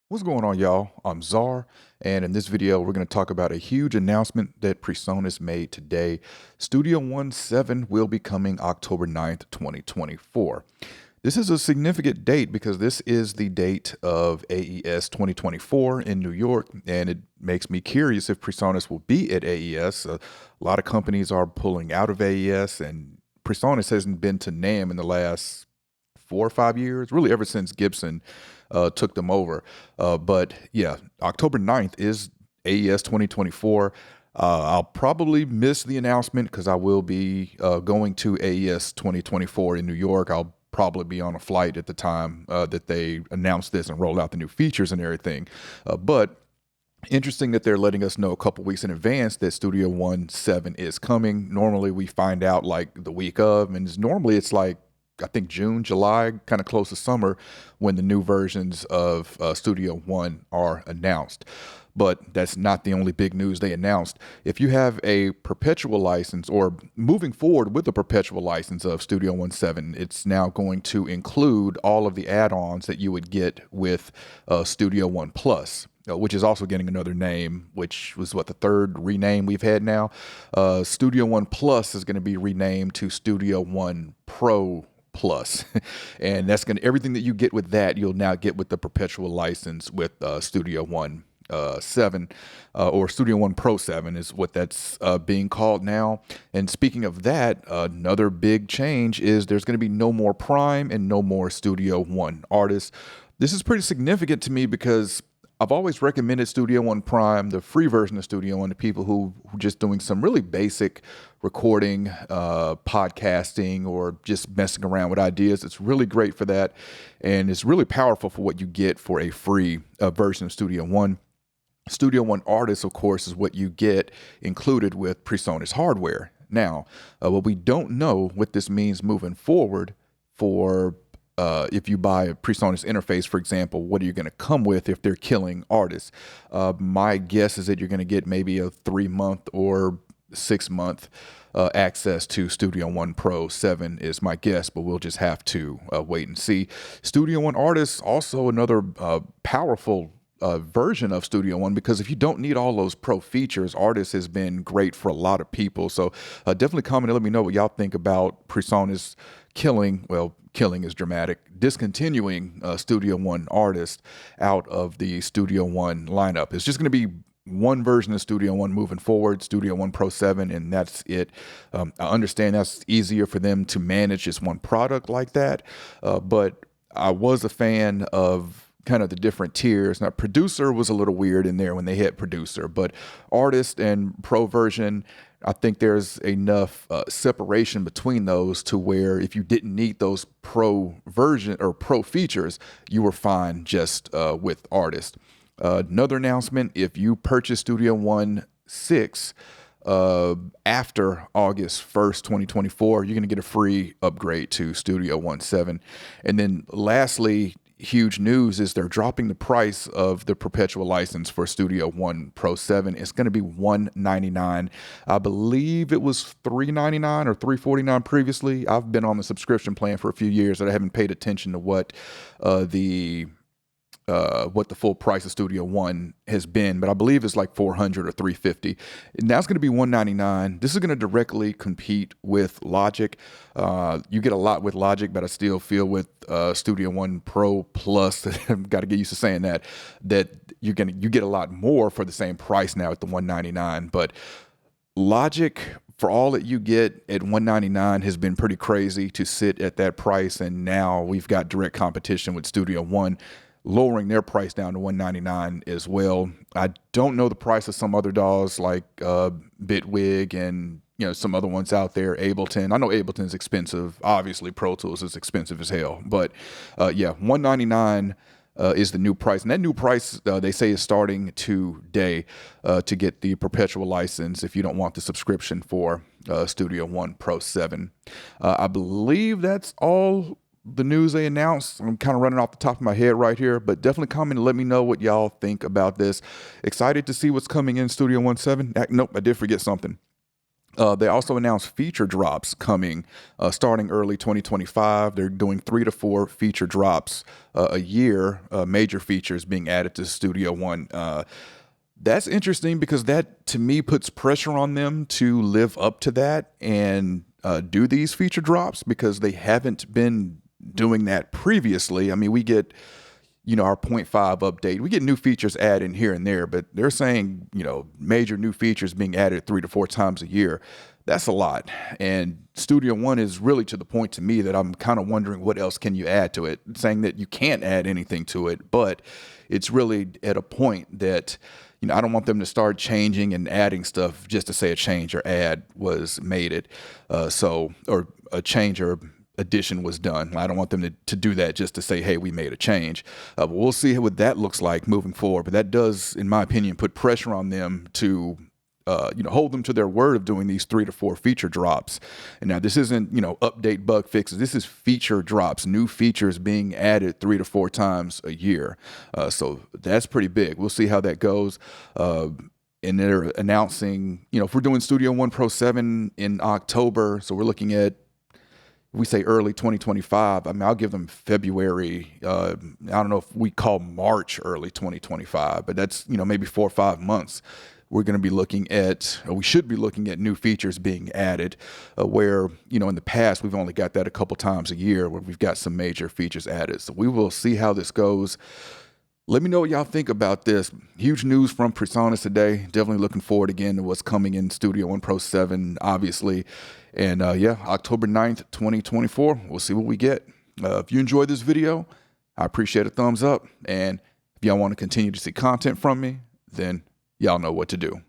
What's going on, y'all? I'm Czar, and in this video, we're going to talk about a huge announcement that PreSonus made today. Studio One 7 will be coming October 9th, 2024. This is a significant date because this is the date of AES 2024 in New York, and it makes me curious if PreSonus will be at AES. A lot of companies are pulling out of AES, and PreSonus hasn't been to NAMM in the last 4 or 5 years, really ever since Gibson took them over. But yeah, October 9th is AES 2024. I'll probably miss the announcement because I will be going to AES 2024 in New York. I'll probably be on a flight at the time that they announced this and rolled out the new features and everything. But interesting that they're letting us know a couple weeks in advance that Studio One 7 is coming. Normally we find out like the week of, and normally it's like I think June, July, kind of close to summer when the new versions of Studio One are announced. But that's not the only big news they announced. If you have a perpetual license or moving forward with a perpetual license of Studio One 7, it's now going to include all of the add-ons that you would get with Studio One Plus, which is also getting another name, which was what, the third rename we've had now. Studio One Plus is going to be renamed to Studio One Pro Plus, and that's going to everything that you get with that you'll now get with the perpetual license with Studio One 7 or Studio One Pro 7 is what that's being called now. And speaking of that, another big change is there's going to be no more Prime and no more Studio One artists. This is pretty significant to me because I've always recommended Studio One Prime, the free version of Studio One, to people who are just doing some really basic recording, podcasting, or just messing around with ideas. It's really great for that, and it's really powerful for what you get for a free version of Studio One. Studio One Artist, of course, is what you get included with PreSonus hardware. Now, what we don't know what this means moving forward for if you buy a PreSonus interface, for example, what are you going to come with if they're killing artists? My guess is that you're going to get maybe a 3-month or 6-month access to Studio One Pro 7 is my guess, but we'll just have to wait and see. Studio One Artist, also another powerful version of Studio One, because if you don't need all those pro features, Artist has been great for a lot of people. So definitely comment and let me know what y'all think about PreSonus killing is dramatic, discontinuing Studio One Artist out of the Studio One lineup. It's just going to be one version of Studio One moving forward, Studio One Pro 7, and that's it. I understand that's easier for them to manage just one product like that, but I was a fan of kind of the different tiers. Now, producer was a little weird in there when they hit producer, but artist and pro version, I think there's enough separation between those to where if you didn't need those pro version or pro features, you were fine just with artist. Another announcement, if you purchase Studio One 6 after August 1st, 2024, you're going to get a free upgrade to Studio One 7. And then lastly, huge news is they're dropping the price of the perpetual license for Studio One Pro 7. It's going to be $199. I believe it was $399 or $349 previously. I've been on the subscription plan for a few years, and I haven't paid attention to what the full price of Studio One has been, but I believe it's like $400 or $350. Now it's going to be $199. This is going to directly compete with Logic. You get a lot with Logic, but I still feel with Studio One Pro Plus, I've got to get used to saying that you get a lot more for the same price now at the $199. But Logic, for all that you get at $199, has been pretty crazy to sit at that price, and now we've got direct competition with Studio One lowering their price down to $199 as well. I don't know the price of some other DAWs like Bitwig and some other ones out there. Ableton. I know Ableton's expensive. Obviously, Pro Tools is expensive as hell. But yeah, $199 is the new price, and that new price they say is starting today to get the perpetual license if you don't want the subscription for Studio One Pro 7. I believe that's all the news they announced. I'm kind of running off the top of my head right here, but definitely comment and let me know what y'all think about this. Excited to see what's coming in Studio One 7. Nope, I did forget something. They also announced feature drops coming starting early 2025. They're doing 3 to 4 feature drops a year, major features being added to Studio One. That's interesting because that, to me, puts pressure on them to live up to that and do these feature drops because they haven't been doing that previously. I mean, we get our point 5 update. We get new features added here and there, but they're saying, major new features being added 3 to 4 times a year. That's a lot. And Studio One is really to the point to me that I'm kind of wondering what else can you add to it, saying that you can't add anything to it, but it's really at a point that, I don't want them to start changing and adding stuff just to say a change or add was made it. Or a change or addition was done. I don't want them to do that just to say, hey, we made a change. But we'll see what that looks like moving forward. But that does, in my opinion, put pressure on them to hold them to their word of doing these 3 to 4 feature drops. And now this isn't, update bug fixes. This is feature drops, new features being added 3 to 4 times a year. So that's pretty big. We'll see how that goes. And they're announcing, if we're doing Studio One Pro 7 in October, so we're looking at, we say early 2025. I mean, I'll give them February. I don't know if we call March early 2025, but that's, maybe 4 or 5 months. We're going to be looking at, or we should be looking at new features being added where, in the past, we've only got that a couple times a year where we've got some major features added. So we will see how this goes. Let me know what y'all think about this. Huge news from PreSonus today. Definitely looking forward again to what's coming in Studio One Pro 7, obviously. And October 9th, 2024. We'll see what we get. If you enjoyed this video, I appreciate a thumbs up. And if y'all want to continue to see content from me, then y'all know what to do.